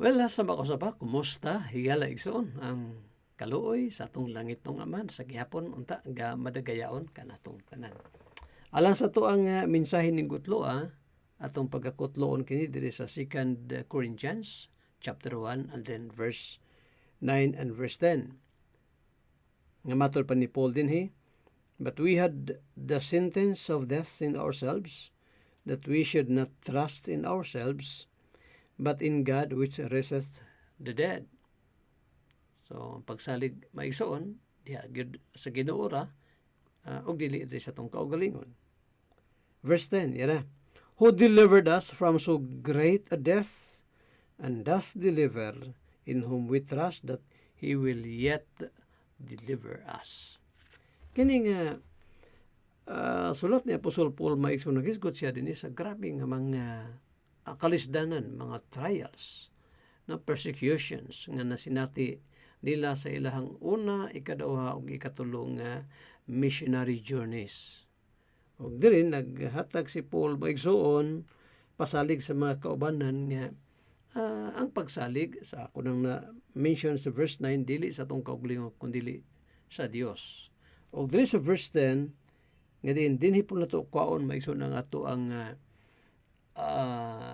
Well, sa makosaba, kumusta? Higala igsoon ang kaluoy sa atong langit ng aman sa gihapon unta ga madagayaon kanatong tanan. Alang sa to ang mensahe ning gutlo atong pagkakutloon kini diri sa 2 Corinthians chapter 1 and then verse 9 and verse 10. Nga matod pa ni Paul dinhi, but we had the sentence of death in ourselves, that we should not trust in ourselves, but in God which raiseth the dead. So, pagsalig maigsoon, diha gyud sa Ginoo ra, og dili diri sa tong kaugalingon. Verse 10, yara. Who delivered us from so great a death, and does deliver, in whom we trust that He will yet deliver us. Kini nga sulat ni Apostol Paul maigsoon nagisgot siya dinhi sa grabe nga mga kalisdanan, mga trials, na persecutions nga nasinati nila sa ilahang una, ikaduha ug ikatulo nga missionary journeys. Ug diri naghatag si Paul maigsoon pasalig sa mga kaubanan nga ang pagsalig sa ako nang na-mention sa verse 9 dili sa atong kaugalingon kundi sa Dios. Ug diri sa verse 10 nga dinhi po nato kwaon maigsoon ang ato ang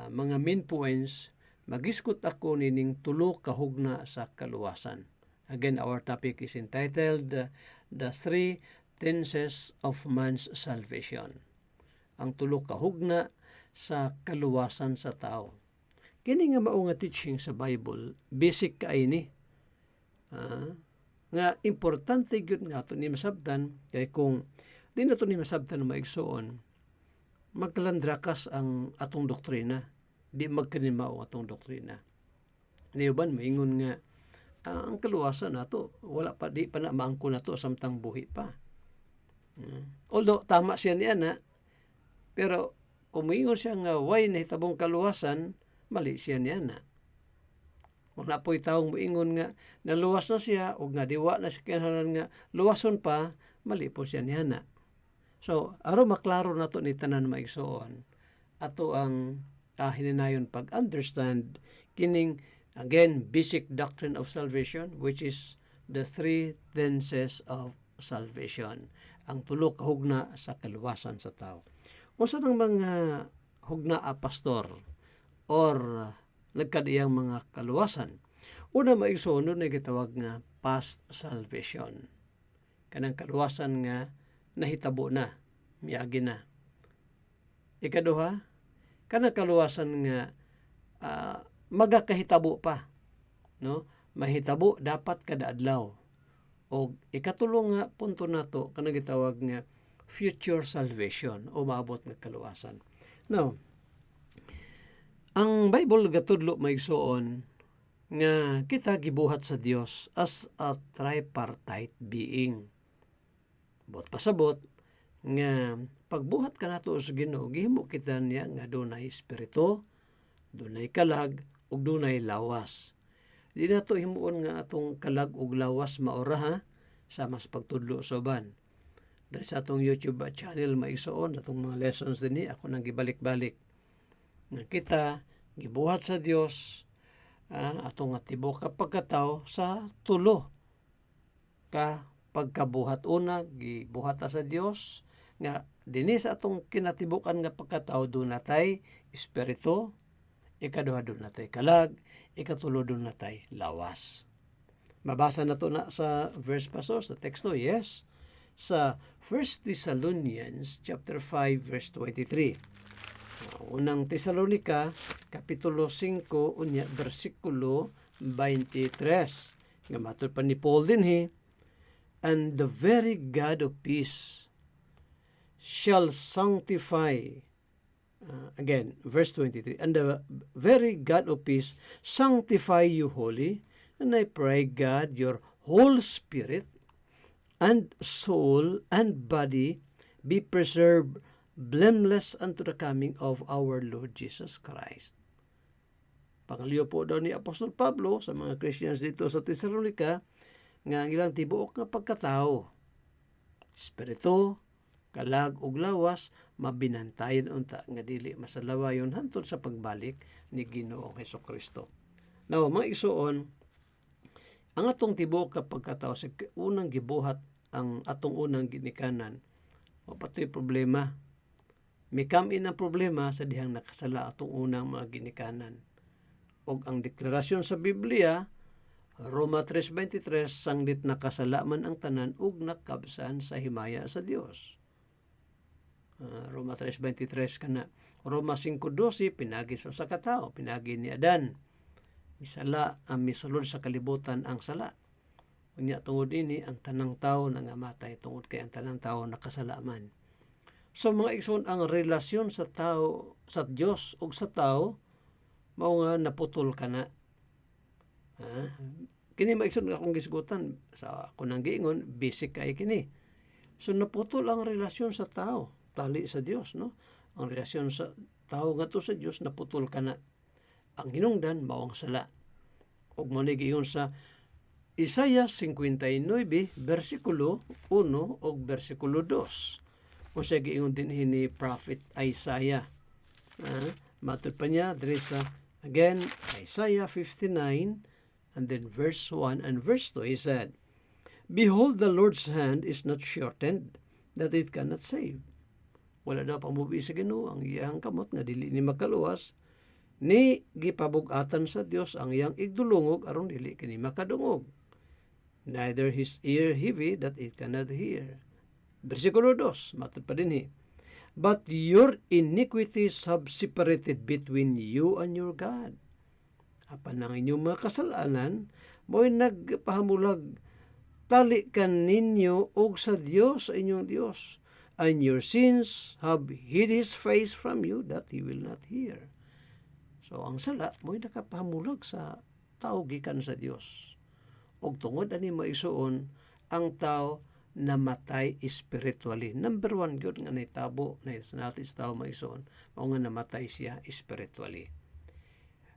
mga main points. Magiskot ako nining tulo ka hugna sa kaluwasan. Again, our topic is entitled The Three Tenses of Man's Salvation. Ang tulo ka hugna sa kaluwasan sa tao. Kini nga mao nga teaching sa Bible, basic kay ni. Nga importante gyud nga ato ni masabtan, kay kung di nato ni masabtan maigsoon, magkalandrakas ang atong doktrina. Di magkanimaw atong doktrina. Niuban maingon nga ang kaluwasan nato wala pa, di pa na maangko nato samtang buhi pa. Although tama siya niya na, pero kung maingon siya nga why nahitabong kaluwasan, mali siya niya na. Kung napoy taong maingon nga naluwas na siya o nga diwa na siya kinahanglan nga luwason pa, mali po siya niya na. So, aron maklaro nato ni tanan maigsoon, ato ang hininayon pag-understand kining, again, basic doctrine of salvation, which is the three tenses of salvation. Ang tulo ka hugna sa kaluwasan sa tao. Unsa nang mga hugna pastor or nagkadiyang mga kaluwasan? Una maigsoon na gitawag nga past salvation. Kanang kaluwasan nga nahitabo na, miagi na. Ikaduha, kanang kaluwasan nga magakahitabo pa, no? Mahitabo dapat kada adlaw. O ikatulo nga punto nato kanang gitawag nga future salvation o maabot nga kaluwasan. Now, ang Bible gatudlo maigsoon nga kita gibuhat sa Dios as a tripartite being. Bot pasabot nga pagbuhat ka nato sa Ginoo, gihimo kita niya nga dunay espiritu, dunay kalag ug dunay lawas. Di nato himuon nga atong kalag ug lawas maora ha sa mas pagtudlo sa uban. Dari sa atong YouTube channel maigsoon atong mga lessons dinhi ako nang gibalik-balik. Nga kita gibuhat sa Dios atong tibok ka pagkatao sa tulo ka pagkabuhat. Una, gibuhat sa Dios nga dinhi sa atong kinatibukan nga pagkatao doon natay espiritu, ikaduha doon natay kalag, ikatulo doon natay lawas. Mabasa na to na sa verse pastor sa teksto, yes, sa 1 Thessalonians chapter 5 verse 23. Unang Tesalonika kapitulo 5 unya bersikulo 23. Nga matod pa ni Paul dinhi, and the very God of peace shall sanctify, again, verse 23, and the very God of peace sanctify you wholly, and I pray God your whole spirit and soul and body be preserved blameless unto the coming of our Lord Jesus Christ. Pangaliyo po daw ni Apostol Pablo sa mga Christians dito sa Thessalonica nga ang ilang tibuok nga pagkatao, espiritu, kalag ug lawas mabinantayan unta nga dili masalawayon hantod sa pagbalik ni Ginoong Hesukristo. Now, mga igsoon, ang atong tibuok kapag katao sa unang gibuhat ang atong unang ginikanan, mapatoy problema. May come-in ang problema sa dihang nakasala atong unang mga ginikanan. Og ang deklarasyon sa Biblia, Roma 3:23, sanglit nakasala man ang tanan ug nakabsan sa himaya sa Dios. Roma 3:23 kana. Roma 5:12, pinagi sa usa ka tawo, pinagi ni Adan. Misala ang misulod sa kalibutan ang sala. Unya tungod ini ang tanang tawo nangamatay tungod kay ang tanang tawo nakasala man. So mga igsoon, ang relasyon sa tawo sa Dios ug sa tawo mao nga naputol kana. Kini maigsoon nga akong gisgutan sa ako nang giingon, basic kay kini. So naputol ang relasyon sa tawo tali sa Dios, no? Ang relasyon sa tawo ngadto sa Dios naputol kana. Ang hinungdan mao ang sala. Ug mo ni giingon sa Isaiah 59 versikulo 1 ug versikulo 2. Mo siya giingon din ni Prophet Isaiah. Matud pa niya diri sa again Isaiah 59 and then verse 1 and verse 2 he said, "Behold, the Lord's hand is not shortened that it cannot save." Wala daw pangbubi sa Ginoo ang iyang kamot nga dili ni makaluwas, ni gipabug-atan sa Dios ang iyang igdulungog aron dili kini makadungog. Neither his ear heavy that it cannot hear. Versikulo 2, matud pa dinhi, "But your iniquities have separated between you and your God." Apan ang inyong mga kasalanan mo'y nagpahamulag tali kan ninyo og sa Dios, sa inyong Dios. And your sins have hid his face from you that he will not hear. So ang sala mo'y nakapahamulag sa tao gikan sa Dios. Og tungod ani maisuon, ang tao namatay spiritually. Number 1 gyud nga nahitabo na natin sa tao maisuon, mao nga namatay siya spiritually.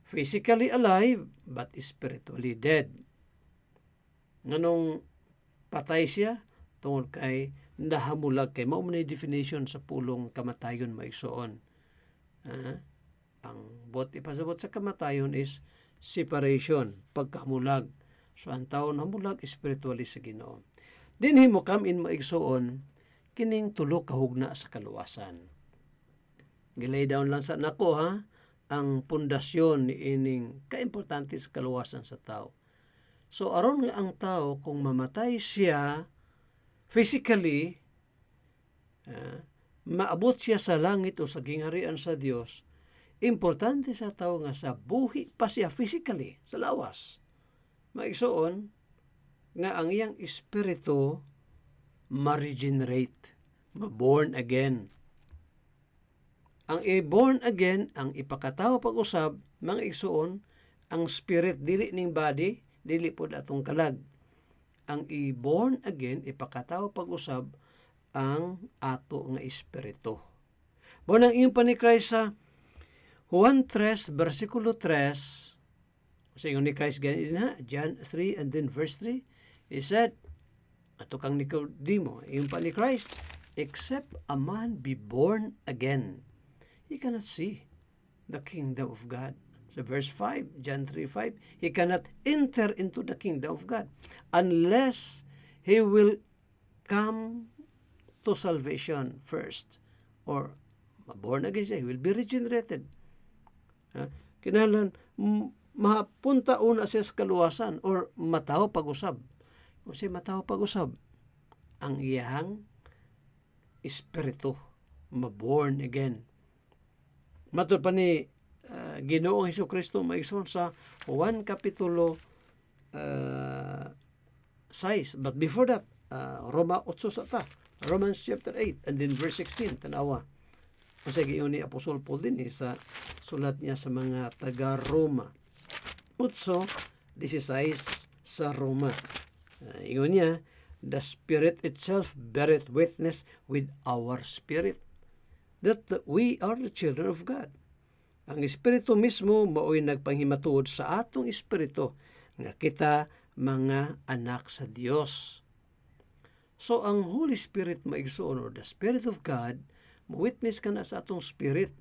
Physically alive but spiritually dead. Nganong patay siya tungod kay nahamulag kay mao man ni definition sa pulong kamatayon maisuon. Ang ipasabot sa kamatayon is separation, pagkamulag. So ang tao namulag spiritually sa Ginoo. Dinhi mo come-in maigsuon kining tulo ka hugna sa kaluwasan. Gilay down lang sa nako ang pundasyon ni ining kaimportante sa kaluwasan sa tao. So aron nga ang tao kung mamatay siya physically, maabot siya sa langit o sa gingharian sa Dios, importante sa tao nga sa buhi pa siya physically sa lawas. Maigsuon nga ang iyang espiritu ma-regenerate, ma-born again. Ang i-born again, ang ipakatawo pag-usab, mga igsuon, ang spirit dili ning body, dili pod atong kalag. Ang i-born again, ipakatawo pag-usab, ang ato nga espiritu. Mo nang iyong panikray sa Juan 3, versikulo 3, sa ingon ni Christ ganyan na, John 3 and then verse 3, he said, ato kang Nicodemo, iyong pa ni Christ, except a man be born again, he cannot see the kingdom of God. So verse 5, John 3:5, he cannot enter into the kingdom of God unless he will come to salvation first. Or born again siya, he will be regenerated. Kinahanglan mapunta una siya sa kaluwasan or mataw pag-usab. O siya mataw pag-usab, ang iyang espiritu ma-born again. Matud pa ni Ginoong Hesukristo maigsoon sa Juan kapitulo 6. But before that, Roma 8 sa ta. Romans chapter 8 and then verse 16, tanawa. Kasi giyon ni Apostol Paul din sa sulat niya sa mga taga-Roma. 8:16 sa Roma. Ingon niya, the Spirit itself beareth witness with our spirit that we are the children of God. Ang Espiritu mismo mao'y nagpanghimatuod sa atong espiritu nga kita mga anak sa Dios. So ang Holy Spirit maigsuon or the Spirit of God, witness ka na sa atong spirit.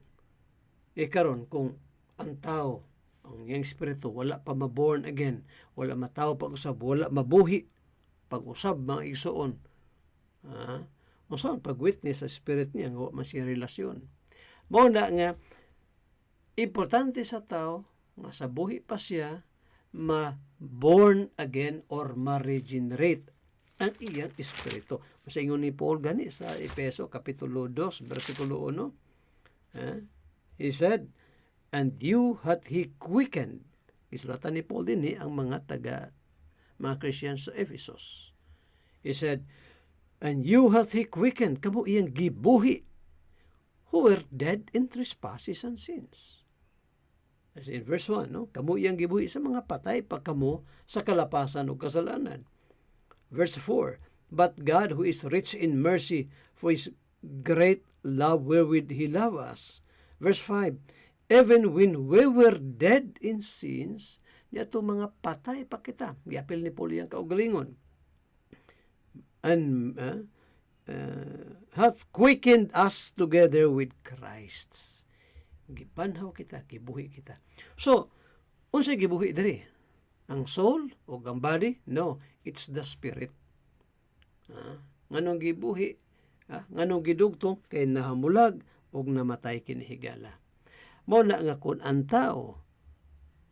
Karon kung ang tao ang iyang espiritu wala pa ma-born again, wala mataw pag-usab, wala mabuhi pag-usab mga igsoon. Unsaon pag-witness sa spirit niya nga wa man siya relasyon. Mao na nga importante sa tao nga sa buhi pa siya ma-born again or ma-regenerate ang iyang espiritu. Sa ingon ni Paul gani sa Efeso Kapitulo 2 versikulo 1, he said, "And you hath he quickened." Isulatan ni Paul din ang mga Christians sa Ephesus. He said, "And you hath he quickened," kamo iyang gibuhi, "who were dead in trespasses and sins." As in verse 1, no? Kamo iyang gibuhi sa mga patay pa kamo sa kalapasan o kasalanan. Verse 4, "But God, who is rich in mercy, for his great love wherewith he loved us." Verse 5, "Even when we were dead in sins," niyato mga patay pa kita. Giapil ni Paul iyang kaugalingon. "And hath quickened us together with Christ." Gibanhaw kita, gibuhi kita. So, unsay gibuhi diri? Ang soul o ang body? No, it's the spirit. Nganong gibuhi? Nganong gidugtong? Kay nahamulag o namatay kinihigala. Mao na nga kung ang tao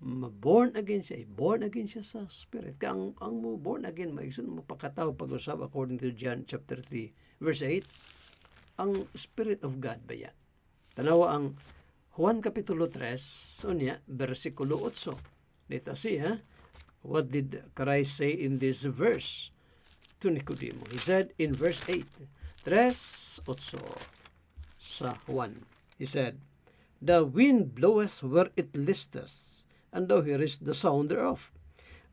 born again siya sa spirit. Ang born again, maigsoon mapakataw pag-usab according to John chapter 3 verse 8, ang Spirit of God ba yan? Tanawa ang Juan Kapitulo 3 unya versikulo 8. Dito siya, what did Christ say in this verse to Nicodemo? He said in verse 8, 3:8 sa Juan, he said, "The wind bloweth where it listeth, and thou hearest the sound thereof,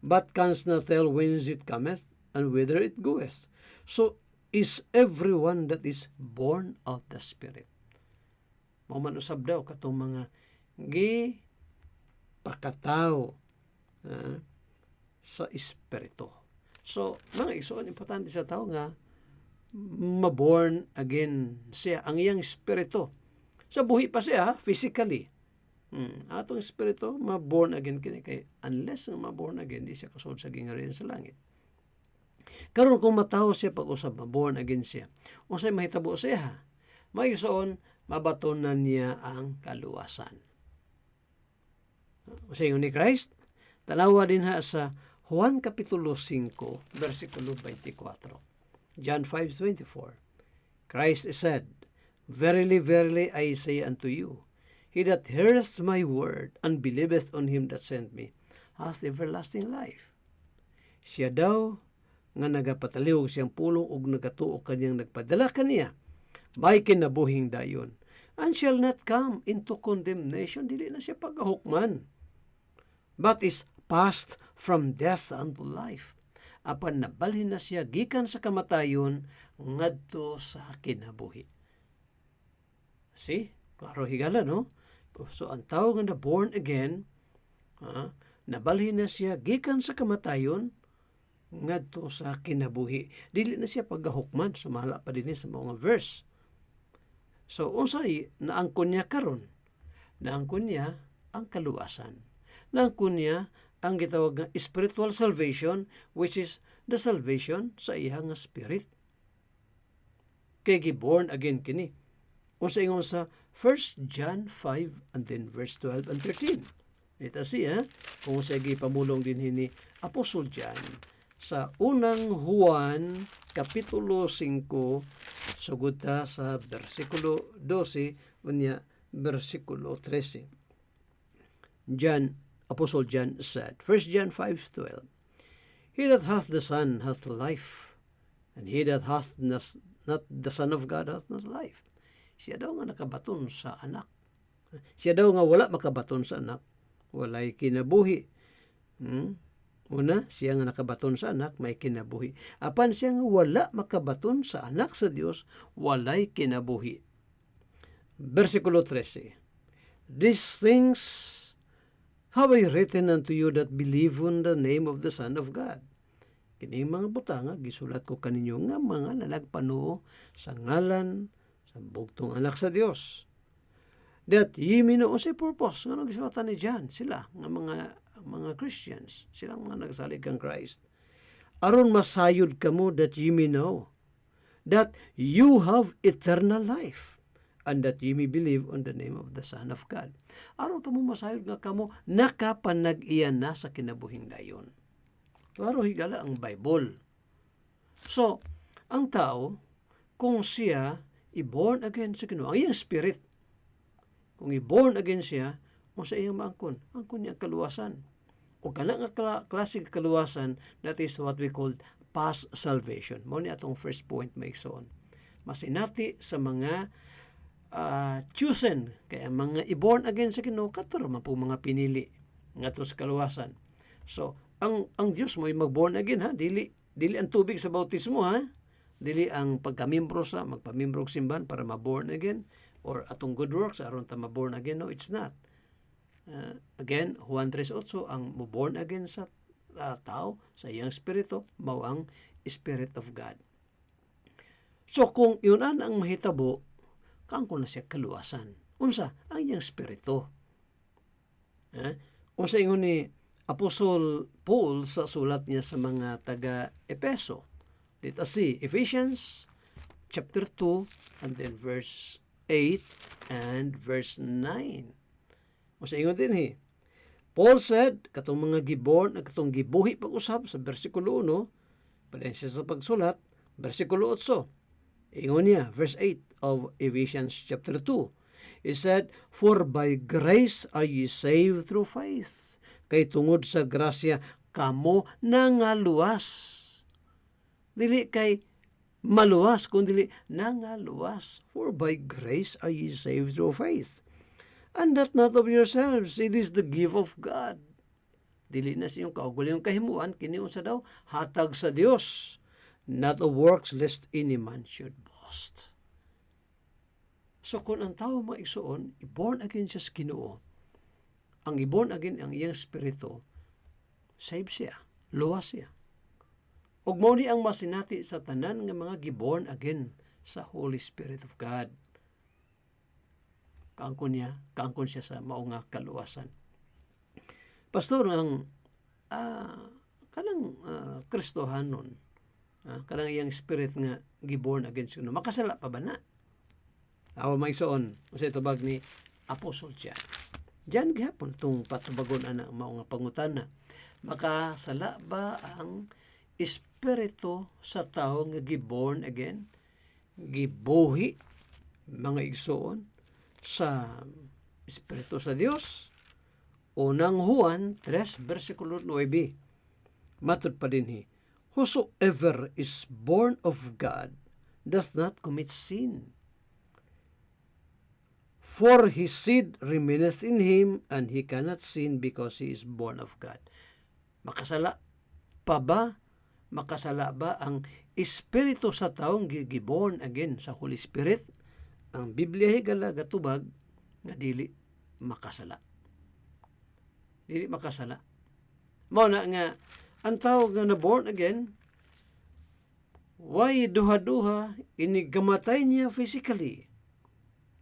but canst not tell whence it cometh, and whither it goeth. So is everyone that is born of the Spirit." Mamanusab daw katong mga pakataw sa espiritu. So, mga igsoon, importante sa tao nga ma-born again siya, ang iyang espiritu. Sa buhi pa siya, physically. Atong espiritu, ma-born again kini kay unless ma-born again, di siya kasud sa gingharian sa langit. Karon kung mataho siya pag-usab, ma-born again siya, unsay mahitabo siya? May igsoon, mabatonan niya ang kaluwasan. Sa ingon ni Christ, tanawa din sa Juan Kapitulo 5, versikulo 24. John 5:24. Christ said, "Verily, verily, I say unto you, he that heareth my word and believeth on him that sent me hath everlasting life." Siya daw nga nagapataliw siyang pulong ug nagatuo kanyang nagpadala kaniya, may kinabuhing dayon, and shall not come into condemnation, dili na siya pagahukman, but is passed from death unto life. Apan nabalhin na siya gikan sa kamatayon ngadto sa kinabuhi. See? Klaro higala, no? So, ang tao nga na born again, nabalhin na siya gikan sa kamatayon ngadto sa kinabuhi. Dili na siya pagahukman. Sumala pa din sa mga verse. So, unsay naangkon niya karon? Naangkon niya ang kaluwasan. Naangkon niya ang gitawag nga spiritual salvation, which is the salvation sa iyang spirit. Kay giborn again kini. Unsa ingon sa 1 John 5 and then verse 12 and 13. Ito siya, kung sa gipamulong din ni Apostle John sa unang Juan Kapitulo 5, sugod ta sa versikulo 12, unya versikulo 13. Apostle John said, 1 John 5:12, "He that hath the Son hath life, and he that hath not the Son of God hath not life." Siya daw nga nakabaton sa anak. Siya daw nga wala makabaton sa anak, walay kinabuhi. Una, siya nga nakabaton sa anak, may kinabuhi. Apan siya nga wala makabaton sa anak sa Dios, walay kinabuhi. Versikulo 13, "These things have I written unto you that believe on the name of the Son of God." Kini mga butanga, gisulat ko kaninyo nga mga nalagpanuo sa ngalan sa bugtong anak sa Dios. that ye may know unsay purpose nga nagsulatan ni John, sila nga mga Christians, silang mga nagsalig kang Christ. Aron masayod kamo that ye may know that you have eternal life, and that ye may believe on the name of the Son of God. Aron kamo masayod nga kamo nakapanag-iyan na sa kinabuhing dayon. Klaro higala ang Bible. So, ang tao, kung siya i-born again sa Ginoo, ang iyang spirit, kung i-born again siya, kung sa iyang maangkon, angkon niya kaluwasan. O kana nga klaseng kaluwasan, that is what we call past salvation. Mao ni atong first point maigsoon. Masinati sa mga chosen, kaya mga i-born again sa Ginoo, katuro man po mga pinili ngadto sa kaluwasan. So, ang Dios mo ay mag-born again, ha? Dili ang tubig sa bautismo, ha? Dili ang pagkamimbro sa magpamimbro og simbahan para ma-born again, or atong good works aron ta ma-born again. No, it's not. Again, Juan 3:8, ang mo-born again sa tao, sa iyang spirito, mao ang Spirit of God. So, kung yun ang mahitabo, kaangko na siya kaluwasan. Unsa? Ang iyang spirito. Unsa ingon ni Apostle Paul sa sulat niya sa mga taga-Epeso. Let us see, Ephesians chapter 2, and then verse 8 and verse 9. Unsa ingon din Paul said, katong mga giborn, katong gibuhi pag-usab sa versikulo 1, padensya sa pagsulat, versikulo 8. Ingon niya, verse 8 of Ephesians chapter 2. He said, for by grace are ye saved through faith. Kay tungod sa grasya, kamo nangaluwas. Dili kay maluwas, kundi nangaluwas. For by grace are ye saved through faith. And that not of yourselves, it is the gift of God. Dili na siyong kauguling kahimuan, kiniunsa daw, hatag sa Dios, not of works, lest any man should boast. So kung ang tao maigsuon, i-born again siya sa Ginoo, ang i-born again ang iyang spirito, save siya, luwas siya. Ug mao ni ang masinati sa tanan nga mga giborn again sa Holy Spirit of God. Kaangkon siya sa mao nga kaluwasan. Pastor, ang kanang Kristohanon, kanang iyang spirit nga giborn again siya, makasala pa ba na? Awa maigsoon, usa tubag ni Apostle John. Diyan gihapon itong patubagon ana mao nga pangutana. Makasala ba ang espiritu sa tao nga giborn again? Gibuhi mga igsoon sa espiritu sa Dios? Unang Juan 3 versikulo 9. Matud pa din whosoever is born of God doth not commit sin. For his seed remaineth in him, and he cannot sin because he is born of God. Makasala pa ba? Makasala ba ang espiritu sa taong giborn again sa Holy Spirit? Ang Biblia higala gatubag nga dili makasala. Dili makasala. Mao na nga ang tao nga na born again, way duha-duha inigamatay niya physically.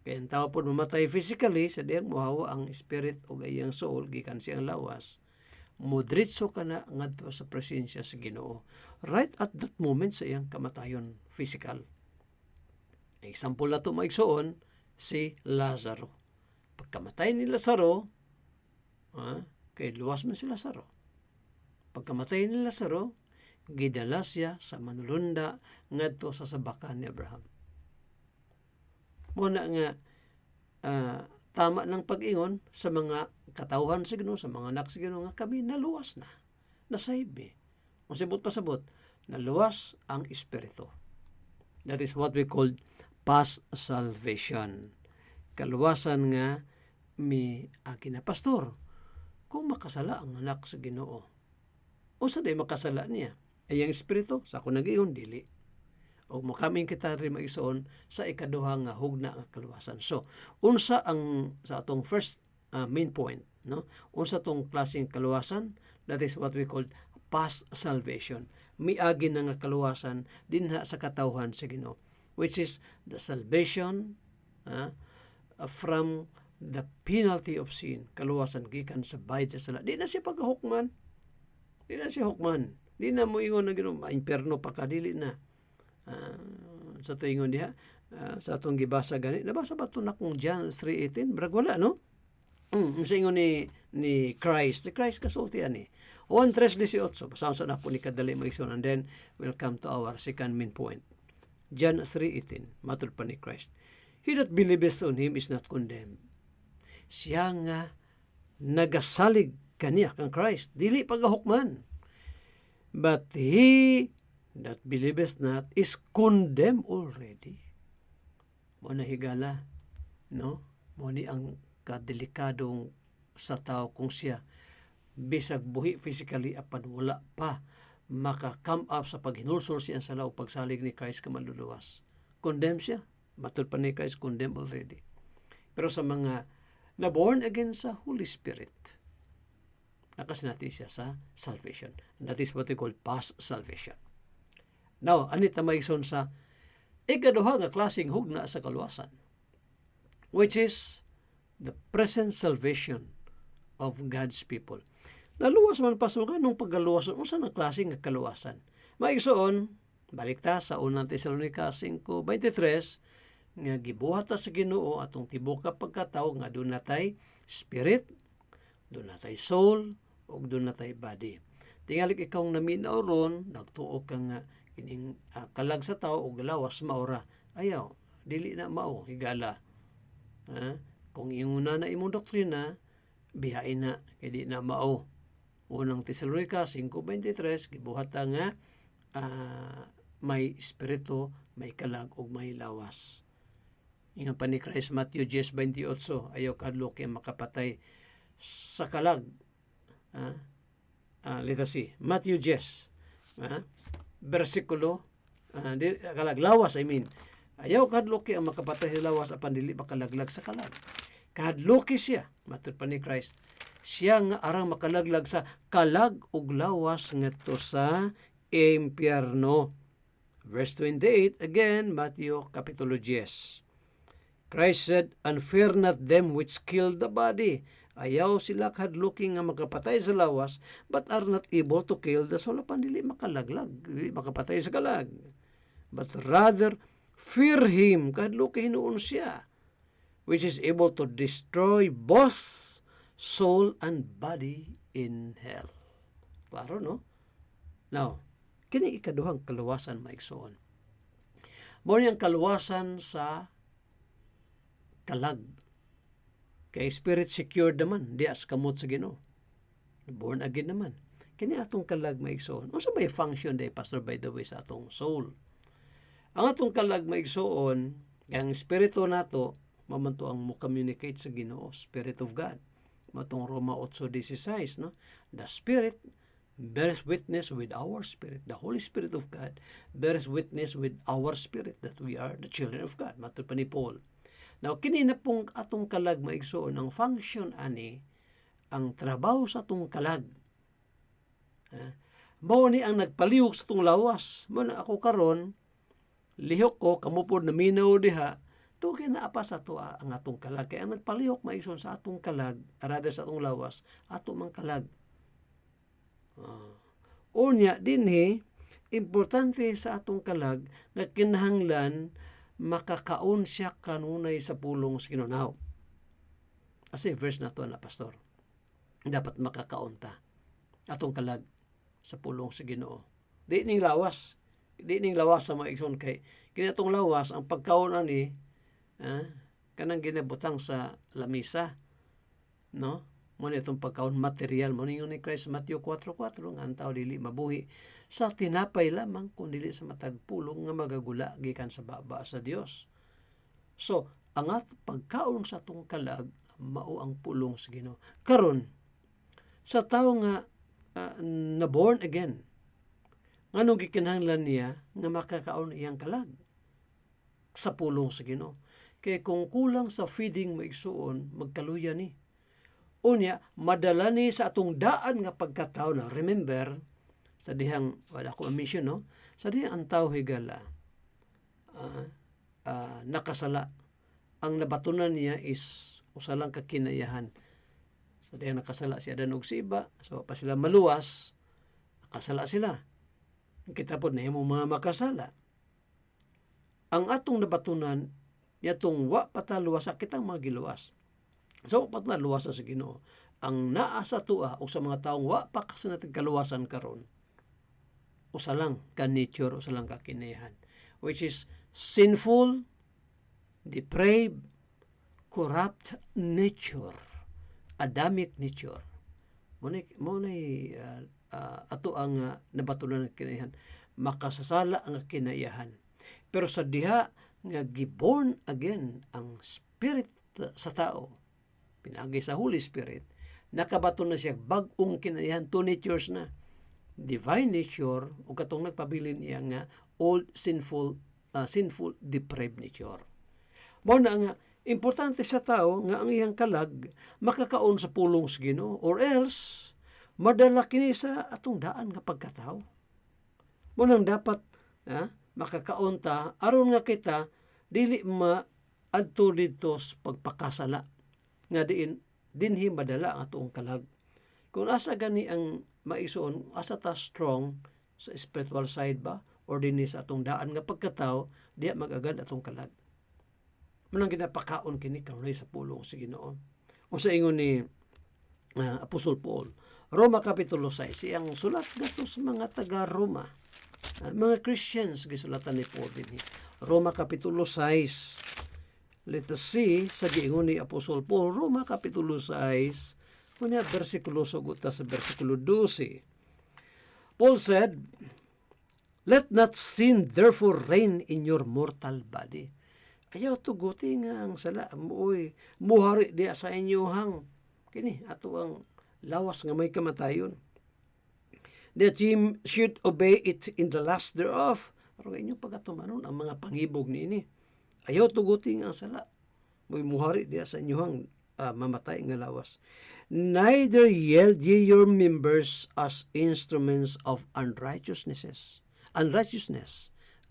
Kaya ang tao po mamatay physically, sa diyang muhawa ang spirit o iyang soul, gikan siyang lawas, mudritso ka na ngadto sa presensya sa Ginoo. Right at that moment sa iyang kamatayon physical. Example na ito maigsoon, si Lazaro. Pagkamatay ni Lazaro, kay luwas man si Lazaro. Pagkamatay ni Lazaro, gidala siya sa manulunda ngadto sa sabakan ni Abraham. Muna nga tama ng pag-ingon sa mga katawhan sa Ginoo, sa mga anak sa Ginoo nga kami naluwas na, nasaybe. Kung sibot pasabot, naluwas ang espiritu. That is what we call past salvation. Kaluwasan nga mi akin na pastor. Kung makasala ang anak sa Ginoo, o sa day makasala niya, ay ang espiritu sa ako nag-iyon dili. O makaming kita rin maisoon sa ikaduha nga hugna nga kaluwasan. So, unsa ang sa atong first main point, no? Unsa tong klaseng kaluwasan? That is what we call past salvation. Miagi na nga kaluwasan dinha sa katawhan sa Ginoo, which is the salvation from the penalty of sin, kaluwasan gikan sa bayad sa sala. Di na siya pagkahukman. Di na siya hukman. Di na mo ingon na ginoon, ma-imperno pa ka, dili na. Sa to ingon diha, sa atong gibasa gani, nabasa ba ito na kung John 3:18? Brag wala, no? Sa ingon ni Christ. Si Christ kasulti ani. Juan 3:18. Basahan sa na po ni kadali mag-ison, and then we'll come to our second main point. John 3:18. Matud pa ni Christ. He that believeth on him is not condemned. Siya nga nagasalig kaniya kang Christ, dili pagahukman. But he that believeth not is condemned already. Mo na higala, no? Mo ni ang kadelikadong sa tao kung siya bisag buhi physically apan wala pa maka-come up sa paghinulsol siya sa lao pagsalig ni Christ kamaluluwas. Condemn siya. Matud pa ni Christ, condemned already. Pero sa mga na born again sa Holy Spirit, nakasinati siya sa salvation. And that is what we call past salvation. Now, anit na maigsoon sa ikaduha nga klaseng hugna sa kaluwasan, which is the present salvation of God's people. Naluwas man pastor ka nung pagkaluwasan, unsa na klaseng nga kaluwasan? Maigsoon, balik ta sa unang Tesalonica 5:23, nga gibuhat ta sa Ginoo atong tibuok ka pagkatao nga doon natay spirit, doon natay soul, ug doon natay body. Tingali ikaw naminaw ron, nagtuo ka nga kining kalag sa tao ug lawas maura. Ayaw, dili na mao higala. Kung inguna na imong doktrina, bihain na kay di na mao. Unang Tesalonica 5:23 gibuhat ta nga may espiritu, may kalag ug may lawas. Ingon pa ni Christ Matthew 10:28, ayaw kadlo kay makapatay sa kalag. Let us see. Matthew 10, versikulo, kalag, lawas, ayaw kadloki ang makapatay sa lawas apan dili makalaglag sa kalag. Kadloki siya, matud pa ni Christ, siya nga arang makalaglag sa kalag ug lawas ngadto sa impyerno. Verse 28, again, Matthew kapitulo 10. Christ said, "And fear not them which kill the body." Ayaw sila kadluking nga magkapatay sa lawas, but are not able to kill the soul. Apan dili makalaglag, dili makapatay sa kalag. But rather, fear him, kadluki hinuon siya, which is able to destroy both soul and body in hell. Klaro, no? Now, kini ikaduhang kaluwasan maigsoon. Mao ni ang kaluwasan sa kalag. Kay spirit secured naman, di as kamot sa Ginoo. Born again naman. Kini atong kalag maigsoon. Unsa bay function day, Pastor, by the way, sa atong soul? Ang atong kalag maigsoon, ang espiritu nato, mamanto ang mo-communicate sa Ginoo, Spirit of God. Matong Roma 8:16, no? The Spirit bears witness with our spirit. The Holy Spirit of God bears witness with our spirit that we are the children of God. Matod pa ni Paul. Now, kini na pong atong kalag maigsoon, ang function ani, ang trabaho sa atong kalag. Mao ni ang nagpalihok sa atong lawas. Mao na ako karon, lihok ko, kamupod na minaw diha, to kay naapa sa to ang atong kalag. Kaya ang nagpalihok maigsoon sa atong kalag, rather sa atong lawas, ato mang kalag. Unya, dinhi, importante sa atong kalag, nga kinahanglan makakaon siya kanunay sa pulong sa Ginoo. Now, as a verse na to na, Pastor, dapat makakaon ta atong kalag sa pulong sa Ginoo. Di ning lawas sa mga igsoon, kay kini atong lawas ang pagkaon ani kanang ginabutang sa lamisa, no? Mo ni itong pagkaon material, mo ningon ni Christ Matthew 4:4, nga ang tao dili mabuhi sa tinapay lamang kundi sa matag pulong nga magagula gikan sa baba sa Dios. So, ang pagkaon sa atong kalag mao ang pulong sa Ginoo. Karon sa tao nga na born again, nganong gikinahanglan niya nga makakaon iyang kalag sa pulong sa Ginoo? Kay kung kulang sa feeding maigsuon, magkaluya ni. Unya, madala ni sa atong daan nga pagkatao na, remember, sa dihang, wala ko ma-mention, no? Sa dihang ang tao higala, nakasala. Ang nabatunan niya is usa lang ka kinayahan. Sa dayang nakasala si Adan ug si Eva, so pa sila maluwas, nakasala sila. Kita po na yung mga makasala. Ang atong nabatunan, yatong wa pataluwas sa kitang mga giluwas. So, pataluwas sa Ginoo. Ang naa sa tua o sa mga taong wa pa kasi natin kaluwasan karon, usa lang ka nature, usa lang ka kinayahan, which is sinful, depraved, corrupt nature, Adamic nature. Muna'y ato ang nabatulan ng kinayahan. Makasasala ang kinayahan. Pero sa diha nga giborn again ang spirit sa tao, pinagi sa Holy Spirit, nakabato na siya bag-ong kinayahan, two natures na. Divine nature o katong nagpabilin niya nga old sinful depraved nature. Mao na nga importante sa tao nga ang iyang kalag makakaon sa pulong sa Ginoo, or else madala kini sa atong daan nga pagkatao. Mo nang dapat makakaon ta aron nga kita dili maadto dito sa pagpakasala nga dinhi madala ang atong kalag. Kung asa gani ang maisuon, asa ta strong sa spiritual side ba or dinhi sa atong daan nga pagkatao, diya magagad atong kalag. Manang ginapakaon kini kanunay sa pulong sa Ginoo. O sa ingon ni Apostol Paul, Roma Kapitulo 6, siyang sulat nato sa mga taga-Roma, mga Christians, gisulatan ni Paul din. Roma Kapitulo 6, let us see, sa giingon ni Apostol Paul, Roma Kapitulo 6, kunya versikulo suguta sa versikulo 12. Paul said, let not sin therefore reign in your mortal body. Ayaw tuguti nga ang sala muhari diya sa inyohang kini ato ang lawas nga may kamatayon, that ye should obey it in the lust thereof. Pero inyong pagatumanon ang mga pangibog niini. Ayaw tuguti nga ang sala muhari diya sa inyohang mamatay nga lawas. Neither yield ye your members as instruments of unrighteousness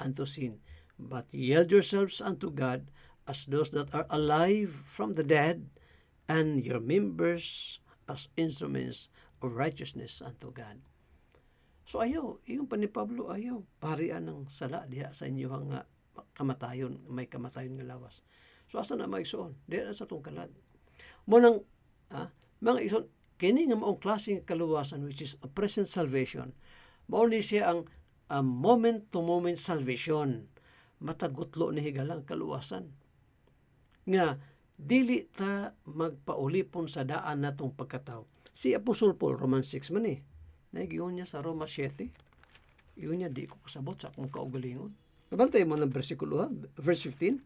unto sin, but yield yourselves unto God as those that are alive from the dead, and your members as instruments of righteousness unto God. So ayaw, yung pa ni Pablo, ayaw, parian ng sala diha sa inyo nga kamatayon, may kamatayon nga lawas. So asa na maigsoon? Diha na sa itong kalag. Munang, mga igsoon, kini nga maong klaseng kaluwasan, which is a present salvation, mao ni siya ang moment-to-moment salvation. Matagutlo ni higalang kaluwasan. Nga, dili ta magpaulipon sa daan natong pagkatao. Si Apostol Paul, Romans 6 man naigiyon niya sa Roma 7. Iyon niya, di ko kasabot sa akong kaugalingon. Nabantay mo ng versikulo, verse 15.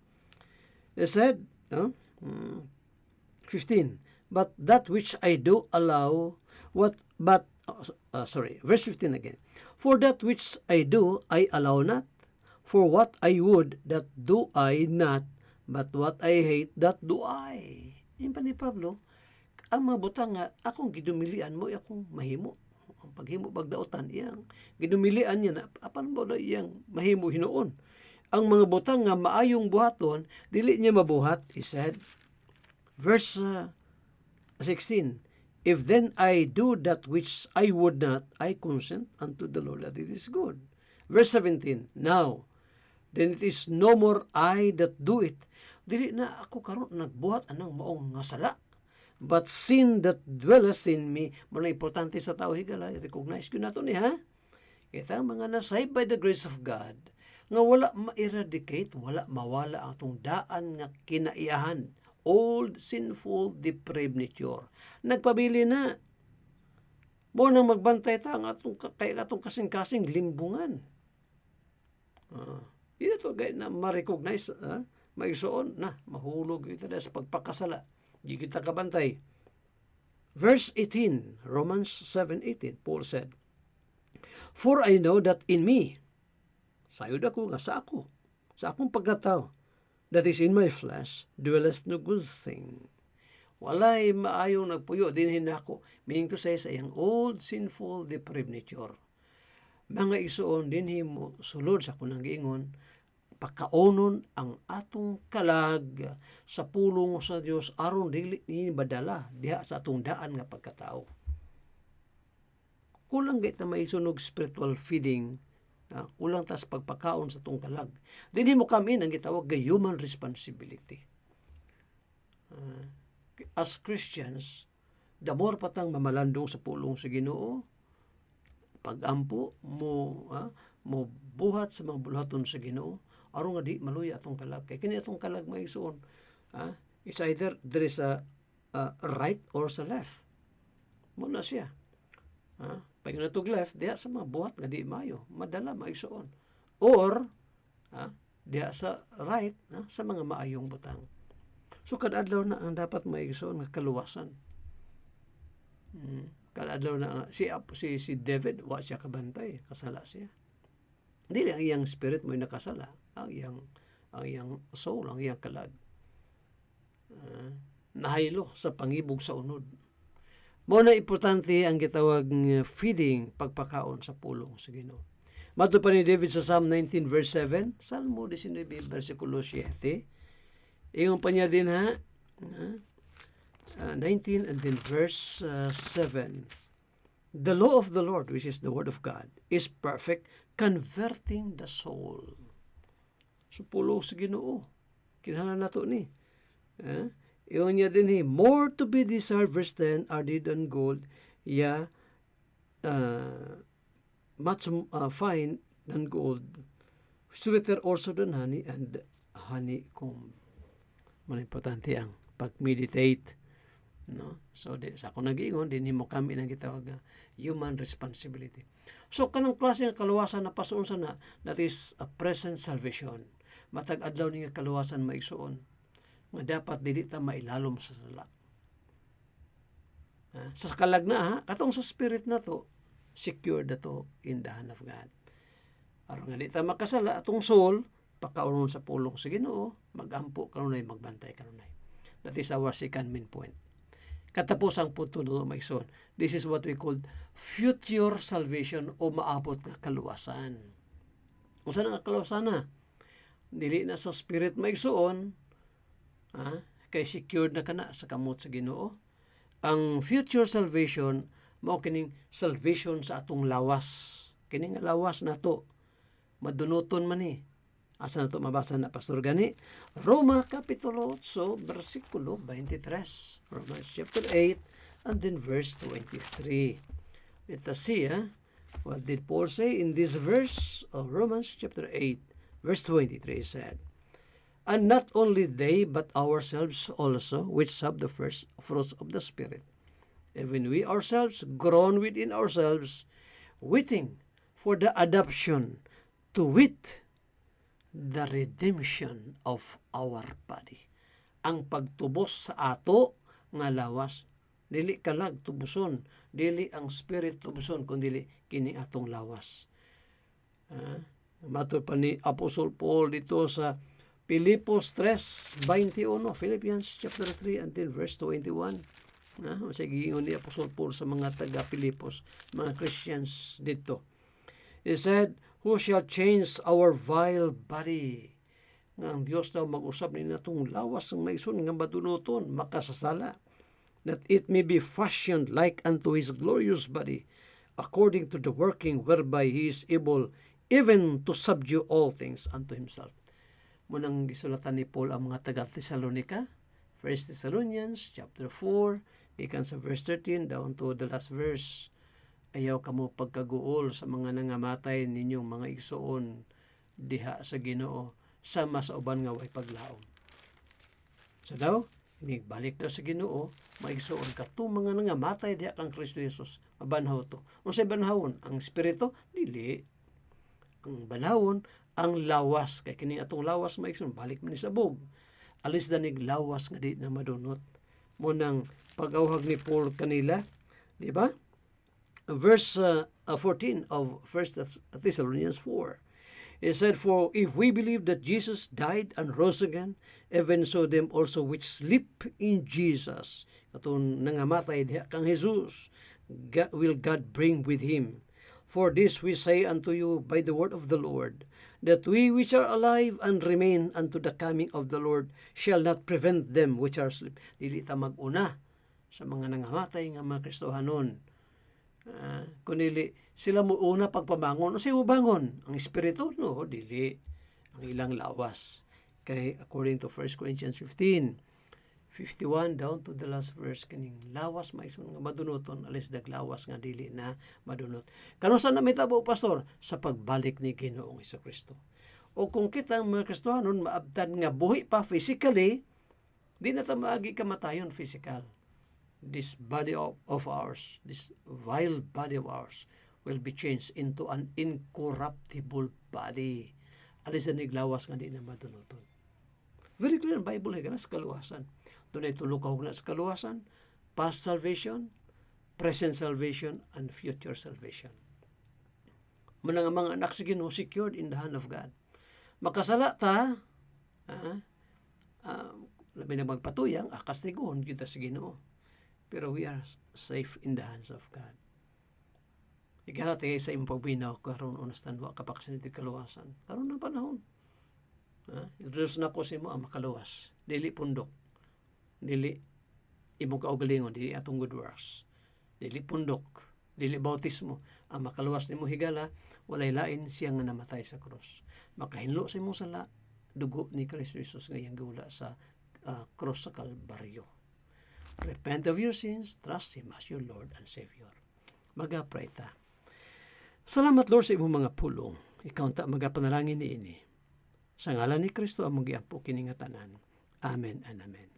It said, 15, but that which I do allow, verse 15 again. For that which I do, I allow not. For what I would, that do I not, but what I hate, that do I. Yung pa ni Pablo, ang mga butang nga, akong gidumilian mo, akong mahimo. Ang paghimo bagdaotan, iyang gidumilian niya na, apan mo na iyang mahimo hinoon. Ang mga butang nga maayong buhaton, dili niya mabuhat, he said. Verse 16, if then I do that which I would not, I consent unto the law that it is good. Verse 17, now, then it is no more I that do it. Dili na ako karon nagbuhat anang maong nga sala. But sin that dwelleth in me, muna importante sa tao higala, recognize ko nato ni ha? Kita mga nasave by the grace of God, nga wala ma-eradicate, wala mawala ang atong daan nga kinaiyahan. Old, sinful, depraved nature. Nagpabili na. Mo nang magbantay ta ang atong kasing-kasing limbungan. Ito na ma-recognize, maisuon na, mahulog ito sa pagpakasala. Di kita kabantay. Verse 18, Romans 7:18, Paul said, for I know that in me, sayod ako nga sa akong pagkatao, that is in my flesh, dwelleth no good thing. Walay maayong nagpuyo dinhin ako, meaning to say sa iyang old, sinful, depraved nature. Mga isuon dinhi mo sulod sa kunang giingon, pakaonon ang atong kalag sa pulong sa Dios aron dili ni badala diha sa atong daan nga pagkatao. Kulang gayt na maisunog spiritual feeding, kulang tas pagpakaon sa atong kalag. Dinhi mo kami ang gitawag nga human responsibility. As Christians, the more patang mamalandong sa pulong sa Ginoo, pagampo mo buhat sa mga buluhaton sa Ginoo aron nga di maluya atong kalag. Kay kini atong kalag maigsoon, it's either there is a right or sa left. Muna siya. Pag natog left, diha sa mga buhat nga di mayo, madala maigsoon. Or diha sa right, sa mga maayong butang. So kadadlaw na ang dapat maigsoon nga kaluwasan. Kadadlaw na si David, wa siya kabantay, kasala siya. Dili ang iyang spirit mo nakasala, ang iyang soul, ang iyang kalag. Nahaylo sa pangibog sa unod. Mao na importante ang gitawag nga feeding, pagpakaon sa pulong sa Ginoo. Madto pa ni David sa Psalm 19 verse 7, Salmo 19 versikulo 7. Ingon pa niya din 19 and then verse 7. The law of the Lord, which is the word of God, is perfect, converting the soul. So pulong sa Ginoo, kinahanglan nato ni. Iyon niya din more to be desired, verse 10, are they than gold, much fine than gold, sweeter also than honey and honeycomb. Importante ang pag-meditate. No? So, sa akong nag-iingon, din mo kami nang gitawag human responsibility. So, kanang klase ng kaluwasan na pasuon sa that is a present salvation. Matag adlaw ni kaluwasan maigsuon nga dapat dili ta mailalom sa sala. Sa kalag na katong sa spirit na to, secured na to in the hand of God. Aron nga di ta makasala, atong soul pakaunon sa pulong sa Ginoo, magampo kanunay, magbantay kanunay. That is our second main point. Katapusang punto no maigsoon. This is what we call future salvation o maabot nga kaluwasan. Unsa na nga kaluwasan na? Dili na sa spirit maigsoon, kay secured na kana sa kamot sa Ginoo. Ang future salvation mao kining salvation sa atong lawas. Kining lawas nato madunuton man ni. Asa na ito mabasa na Pastor Gani? Roma Kapitulo 8, versikulo 23. Romans chapter 8 and then verse 23. Let us see, what did Paul say in this verse of Romans chapter 8, verse 23 said, and not only they, but ourselves also, which have the first fruits of the Spirit, even we ourselves groan within ourselves, waiting for the adoption, to wit, the redemption of our body. Ang pagtubos sa ato nga lawas, dili kalag tubuson, dili ang spirit tubuson, kundi kini atong lawas. Matud pa ni Apostle Paul dito sa Filipos 3:21, Philippians chapter 3 until verse 21. Masagiingon ni Apostle Paul sa mga taga Filipos, mga Christians dito. He said, who shall change our vile body? Nga ang Diyos daw mag-usab ni natong lawas ng maison nga madunuton, makasasala, that it may be fashioned like unto His glorious body, according to the working whereby He is able even to subdue all things unto Himself. Munang gisulatan ni Paul ang mga taga Thessalonica, 1 Thessalonians chapter 4, ikan sa verse 13 down to the last verse. Ayaw kamo pagkaguol sa mga nangamatay ninyong mga igsoon diha sa Ginoo, sama sa uban nga way paglaom. So daw, balik daw sa Ginoo, maigsoon ka to mga nangamatay diha kang Kristo Jesus, mabanhaw to. Unsay banhawon? Ang espiritu dili. Ang banhawon ang lawas, kay kini atong lawas maigsoon balik man ni sabog. Alis danig lawas nga di na madunot. Mo nang pag-awhag ni Paul kanila, di ba? Verse 14 of 1 Thessalonians 4. It said, for if we believe that Jesus died and rose again, even so them also which sleep in Jesus, katong nangamatay diha kang Jesus, will God bring with Him. For this we say unto you by the word of the Lord, that we which are alive and remain unto the coming of the Lord shall not prevent them which are asleep. Dili ta mag-una sa mga nangamatay nga mga Kristohanon. Kunili sila mo una pagpabangon o siya bangon ang espiritu no dili ang ilang lawas. Kay according to 1 Corinthians 15:51 down to the last verse, kining lawas maisun nga madunoton alis daglawas nga dili na madunot. Kano sa namitabo, pastor? Sa pagbalik ni Ginoong Hesukristo. O kung kita mga Kristohanon maabtan nga buhi pa physically, di na ta maagi kamatayon physical. This body of ours, this vile body of ours will be changed into an incorruptible body. Alis na niglawas nga di na madunoton. Very clear ang Bible ay sa kaluwasan. Doon ay tulukahog na sa kaluwasan, past salvation, present salvation, and future salvation. Manang mga anak sa Ginoo secured in the hand of God. Makasala ta, labi na magpatuyang, akastiguhon kita sa Ginoo. Pero we are safe in the hands of God. Igala tayo sa imong pagbinaw karon unastan wa kapaksan iti kaluwasan. Karon na panahon. Diyos na ko si mo ang makaluwas. Dili pundok. Dili imong kaugalingon, dili atong good works. Dili pundok, dili bautismo. Ang makaluwas nimo higala, walay lain siya nga namatay sa krus. Makahinlo sa imong sala, dugo ni Kristo Jesus nga iyang gula sa krus sa Kalbaryo. Repent of your sins, trust Him as your Lord and Savior. Mag-pray ta. Salamat Lord sa imong mga pulong. Ikaw ta magapanalangin niini. Sa ngalan ni Kristo among giampo kini nga tanan. Amen and amen.